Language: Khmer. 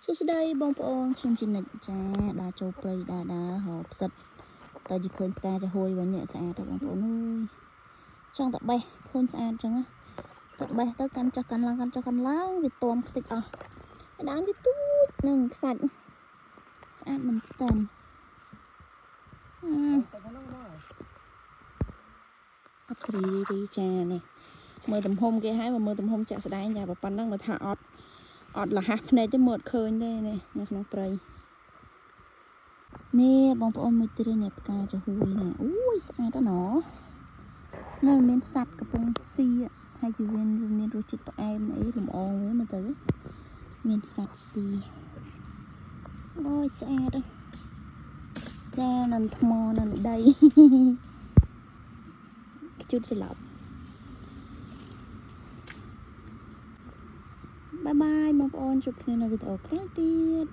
សួស្តីបងប្អូនខ្ញុំជានិចចាដើរចូលព្រៃដើរហៅផ្សិតតើយឃើញផ្កាចាហួយវិញនេះស្អាតទេបងប្អូនអើយចង់តែបេះឃើញស្អាតចឹងណាតែបេះទៅកាន់ចុះកាន់ឡើងវាទាំខ្ទេចអស់ដើមវាទូចនឹងខ្សាច់ស្អាតមែនតើអបស្រីរីចានេះមើលទំហំគេហើយមើលទំហំចាក់ស្ដែងចាប៉ុណ្ណឹងបើថាអត់លះភ្នែកទេមើលអត់ឃើញទេនេះនៅក្នុងព្រៃនេះបងប្អូនមើលទៅនេះផ្កាចាហួយនេះអូយស្អាតណាស់នៅមានសัตว์កំពុងស៊ីហើយជាវាមានរសជាតិផ្អែមអីលំអងមើលទៅមានសัตว์ស៊ីអូយស្អាតចានៅថ្មនៅដីខ្ជូតស្លាប់បាយបាយបងប្អូនជួបគ្នានៅវីដេអូក្រោយទៀត